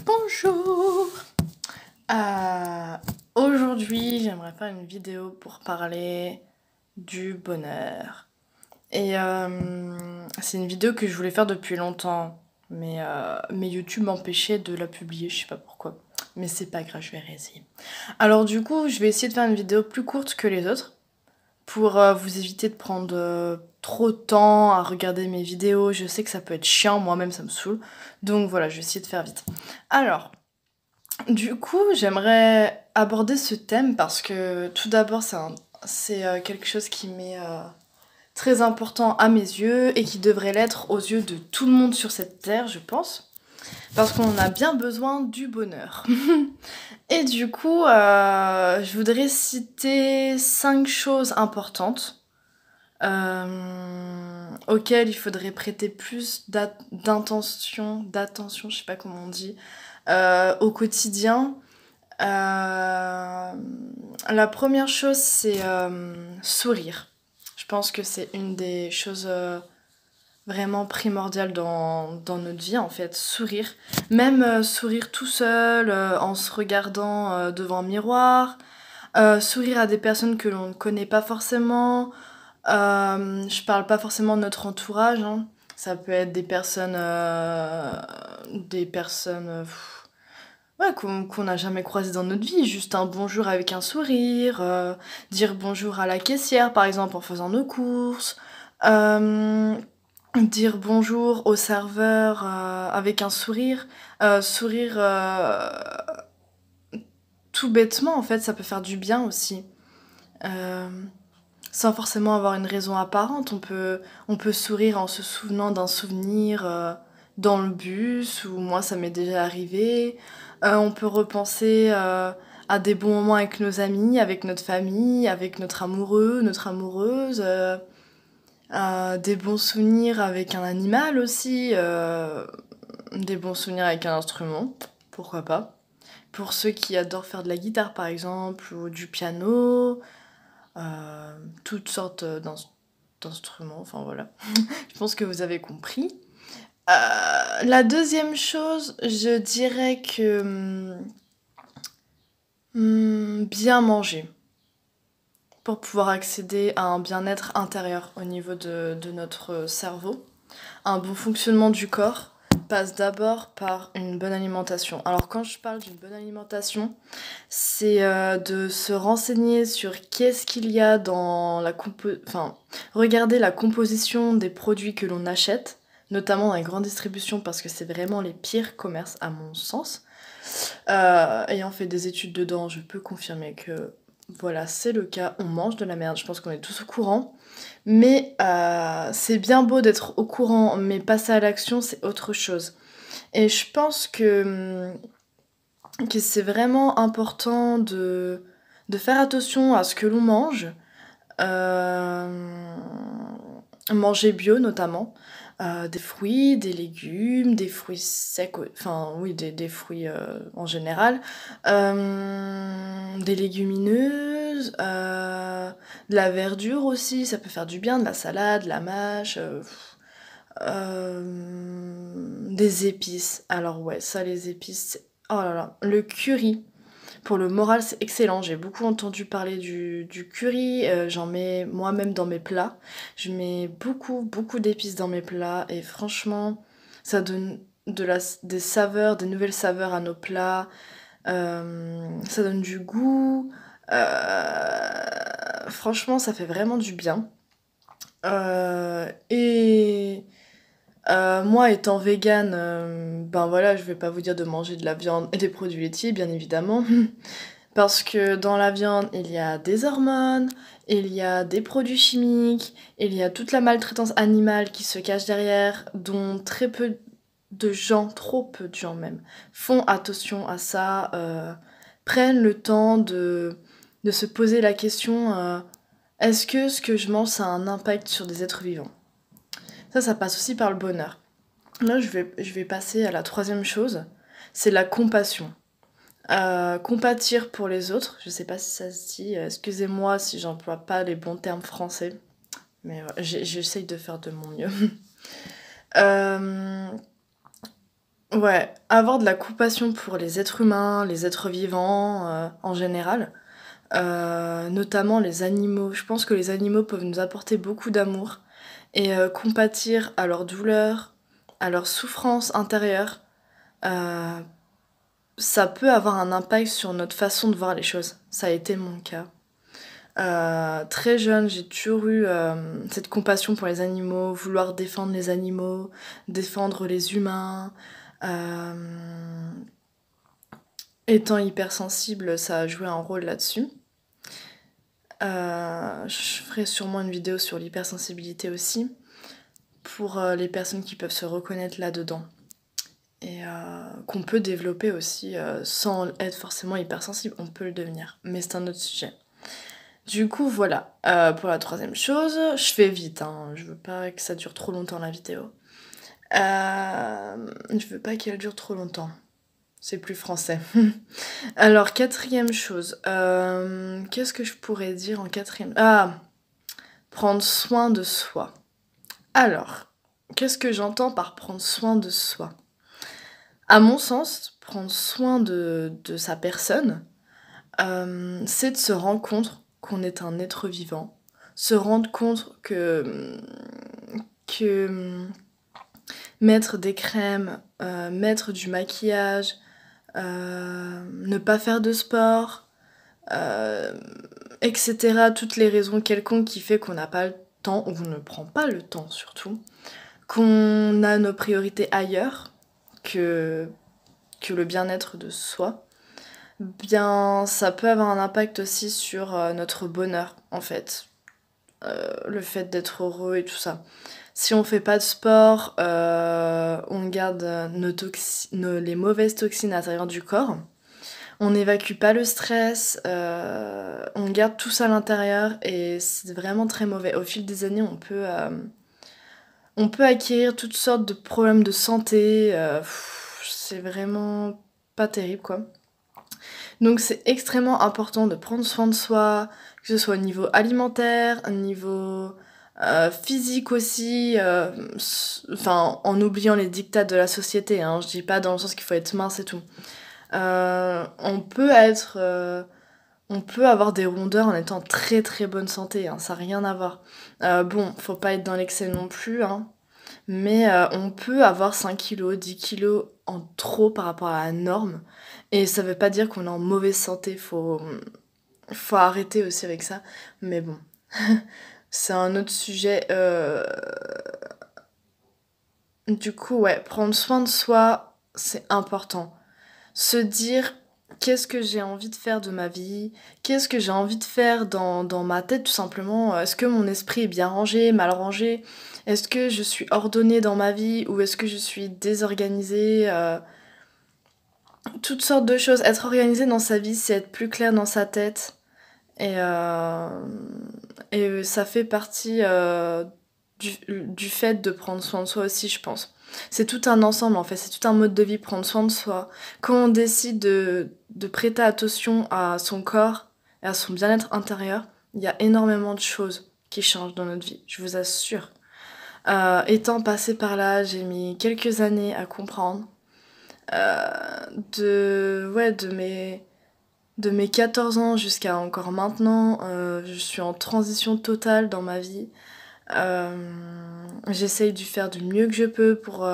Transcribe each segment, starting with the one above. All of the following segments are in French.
Bonjour. Aujourd'hui, j'aimerais faire une vidéo pour parler du bonheur. Et c'est une vidéo que je voulais faire depuis longtemps, mais YouTube m'empêchait de la publier, je sais pas pourquoi. Mais c'est pas grave, je vais réessayer. Alors du coup, je vais essayer de faire une vidéo plus courte que les autres, pour vous éviter de prendre trop de temps à regarder mes vidéos. Je sais que ça peut être chiant, moi-même ça me saoule. Donc voilà, je vais essayer de faire vite. Alors, du coup, j'aimerais aborder ce thème parce que tout d'abord, c'est quelque chose qui m'est très important à mes yeux et qui devrait l'être aux yeux de tout le monde sur cette terre, je pense. Parce qu'on a bien besoin du bonheur. Et du coup, je voudrais citer 5 choses importantes auxquelles il faudrait prêter plus d'attention, je sais pas comment on dit, au quotidien. La première chose, c'est sourire. Je pense que c'est une des choses vraiment primordiales dans notre vie, en fait. Sourire. Même sourire tout seul, en se regardant devant un miroir. Sourire à des personnes que l'on ne connaît pas forcément. Je parle pas forcément de notre entourage, hein. Ça peut être ouais, qu'on n'a jamais croisé dans notre vie, juste un bonjour avec un sourire, dire bonjour à la caissière par exemple en faisant nos courses, euh, dire bonjour au serveur avec un sourire, sourire tout bêtement en fait, ça peut faire du bien aussi. Euh, Sans forcément avoir une raison apparente, on peut sourire en se souvenant d'un souvenir dans le bus, ou moi ça m'est déjà arrivé. On peut repenser à des bons moments avec nos amis, avec notre famille, avec notre amoureux, notre amoureuse. Des bons souvenirs avec un animal aussi. Des bons souvenirs avec un instrument, pourquoi pas. Pour ceux qui adorent faire de la guitare par exemple, ou du piano. Toutes sortes d'instruments, enfin voilà. Je pense que vous avez compris. La deuxième chose, je dirais que bien manger pour pouvoir accéder à un bien-être intérieur au niveau de notre cerveau. Un bon fonctionnement du corps passe d'abord par une bonne alimentation. Alors quand je parle d'une bonne alimentation, c'est de se renseigner sur qu'est-ce qu'il y a dans regarder la composition des produits que l'on achète, notamment dans les grandes distributions parce que c'est vraiment les pires commerces à mon sens. Ayant fait des études dedans, je peux confirmer que voilà, c'est le cas, on mange de la merde, je pense qu'on est tous au courant. Mais c'est bien beau d'être au courant, mais passer à l'action, c'est autre chose. Et je pense que c'est vraiment important de faire attention à ce que l'on mange. Euh, Manger bio notamment. Des fruits, des légumes, des fruits secs, enfin oui, des fruits en général. Des légumineuses, de la verdure aussi, ça peut faire du bien, de la salade, de la mâche. Des épices. Alors ouais, ça les épices, oh là là. Le curry, pour le moral, c'est excellent. J'ai beaucoup entendu parler du curry. J'en mets moi-même dans mes plats. Je mets beaucoup d'épices dans mes plats. Et franchement, ça donne des saveurs, des nouvelles saveurs à nos plats. Ça donne du goût. Franchement, ça fait vraiment du bien. Et moi, étant végane, ben voilà, je vais pas vous dire de manger de la viande et des produits laitiers, bien évidemment. Parce que dans la viande, il y a des hormones, il y a des produits chimiques, il y a toute la maltraitance animale qui se cache derrière, dont très peu de gens, trop peu de gens même, font attention à ça, prennent le temps de se poser la question est-ce que ce que je mange, ça a un impact sur des êtres vivants? Ça passe aussi par le bonheur. Là, je vais passer à la troisième chose, c'est la compassion. Compatir pour les autres, je sais pas si ça se dit, excusez-moi si j'emploie pas les bons termes français, mais j'essaye de faire de mon mieux. Ouais, avoir de la compassion pour les êtres humains, les êtres vivants, en général, notamment les animaux. Je pense que les animaux peuvent nous apporter beaucoup d'amour et compatir à leurs douleurs, à leurs souffrances intérieures, heu, ça peut avoir un impact sur notre façon de voir les choses. Ça a été mon cas. Très jeune, j'ai toujours eu, cette compassion pour les animaux, vouloir défendre les animaux, défendre les humains. Hem, Étant hypersensible, ça a joué un rôle là-dessus. Je ferai sûrement une vidéo sur l'hypersensibilité aussi, pour, les personnes qui peuvent se reconnaître là-dedans et qu'on peut développer aussi, sans être forcément hypersensible. On peut le devenir, mais c'est un autre sujet. Du coup, voilà, pour la troisième chose, je fais vite, hein, je veux pas que ça dure trop longtemps la vidéo. Je veux pas qu'elle dure trop longtemps, c'est plus français. Alors quatrième chose, qu'est-ce que je pourrais dire en quatrième? Ah! Prendre soin de soi. Alors, qu'est-ce que j'entends par prendre soin de soi? À mon sens, prendre soin de sa personne, c'est de se rendre compte qu'on est un être vivant, se rendre compte que mettre des crèmes, mettre du maquillage, ne pas faire de sport, heu et cetera. Toutes les raisons quelconques qui fait qu'on n'a pas le temps ou on ne prend pas le temps surtout, qu'on a nos priorités ailleurs que le bien-être de soi. Bien, ça peut avoir un impact aussi sur, notre bonheur, en fait, le fait d'être heureux et tout ça. Si on fait pas de sport, on garde, les mauvaises toxines à l'intérieur du corps. On n'évacue pas le stress, on garde tout ça à l'intérieur et c'est vraiment très mauvais. Au fil des années, on peut acquérir toutes sortes de problèmes de santé, c'est vraiment pas terrible, quoi. Donc c'est extrêmement important de prendre soin de soi, que ce soit au niveau alimentaire, au niveau, physique aussi, enfin, en oubliant les dictats de la société, hein. Je dis pas dans le sens qu'il faut être mince et tout. On peut avoir des rondeurs en étant en très, très bonne santé, hein, ça a rien à voir. Bon, faut pas être dans l'excès non plus, hein, mais on peut avoir 5 kilos, 10 kilos en trop par rapport à la norme et ça veut pas dire qu'on est en mauvaise santé, faut arrêter aussi avec ça, mais bon, c'est un autre sujet, du coup, ouais, prendre soin de soi, c'est important. Se dire: «Qu'est-ce que j'ai envie de faire de ma vie? Qu'est-ce que j'ai envie de faire dans ma tête?» tout simplement. Est-ce que mon esprit est bien rangé, mal rangé? Est-ce que je suis ordonnée dans ma vie ou est-ce que je suis désorganisée? Toutes sortes de choses. Être organisé dans sa vie, c'est être plus clair dans sa tête et ça fait partie, du fait de prendre soin de soi aussi, je pense. C'est tout un ensemble, en fait, c'est tout un mode de vie, prendre soin de soi. Quand on décide de prêter attention à son corps et à son bien-être intérieur, il y a énormément de choses qui changent dans notre vie, je vous assure. Étant passée par là, j'ai mis quelques années à comprendre, de mes 14 ans jusqu'à encore maintenant, je suis en transition totale dans ma vie. J'essaye de faire du mieux que je peux pour,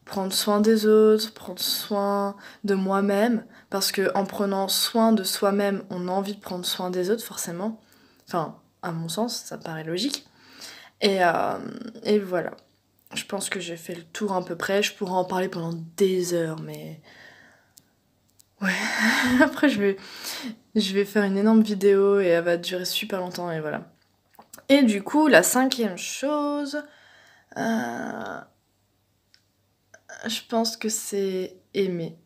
prendre soin des autres, prendre soin de moi-même, parce que en prenant soin de soi-même, on a envie de prendre soin des autres forcément. Enfin, à mon sens, ça paraît logique et voilà. Je pense que j'ai fait le tour à peu près, je pourrais en parler pendant des heures, mais ouais. Après je vais faire une énorme vidéo et elle va durer super longtemps et voilà. Et du coup, la cinquième chose, heu, je pense que c'est aimer,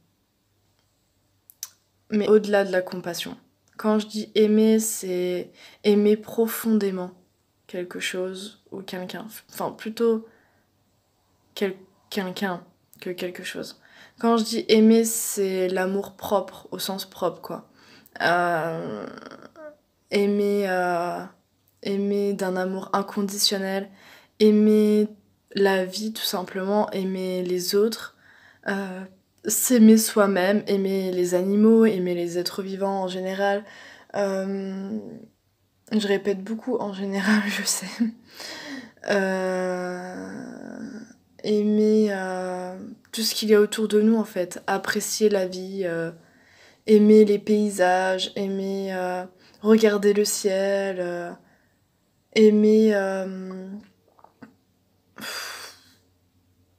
mais au-delà de la compassion. Quand je dis aimer, c'est aimer profondément quelque chose ou quelqu'un. Enfin, plutôt quel quelqu'un que quelque chose. Quand je dis aimer, c'est l'amour propre, au sens propre, quoi. Heu, aimer, aimer d'un amour inconditionnel, aimer la vie tout simplement, aimer les autres, s'aimer soi-même, aimer les animaux, aimer les êtres vivants en général. Je répète beaucoup en général, je sais. Aimer tout ce qu'il y a autour de nous en fait, apprécier la vie, aimer les paysages, aimer regarder le ciel, aimer...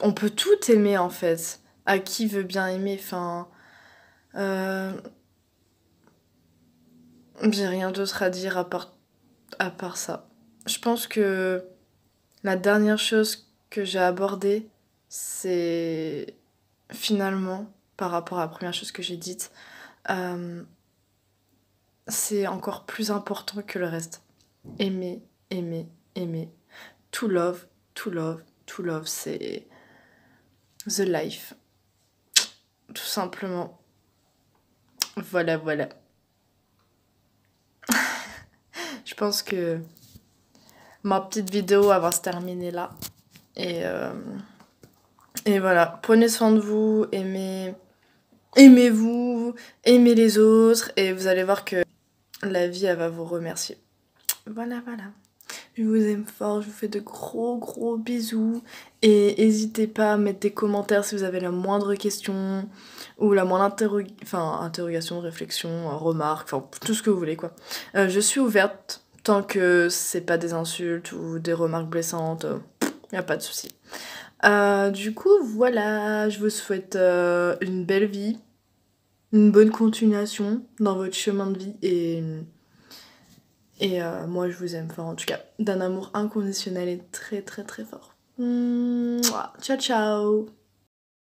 On peut tout aimer en fait. À qui veut bien aimer, enfin... J'ai rien d'autre à dire à part ça. Je pense que la dernière chose que j'ai abordée, c'est finalement, par rapport à la première chose que j'ai dite, euh, c'est encore plus important que le reste. Aimer, aimer, aimer. To love, to love, to love, c'est the life. Tout simplement. Voilà, voilà. Je pense que ma petite vidéo va se terminer là. Et, euh, et voilà, prenez soin de vous, aimez-vous, aimez les autres, et vous allez voir que la vie, elle va vous remercier. Voilà, voilà. Je vous aime fort, je vous fais de gros gros bisous. Et n'hésitez pas à mettre des commentaires si vous avez la moindre question ou la moindre interrogation, réflexion, remarque, enfin tout ce que vous voulez quoi. Je suis ouverte tant que c'est pas des insultes ou des remarques blessantes, y a pas de souci. Du coup voilà, je vous souhaite une belle vie, une bonne continuation dans votre chemin de vie et moi, je vous aime fort, en tout cas, d'un amour inconditionnel et très très très fort. Mouah. Ciao ciao.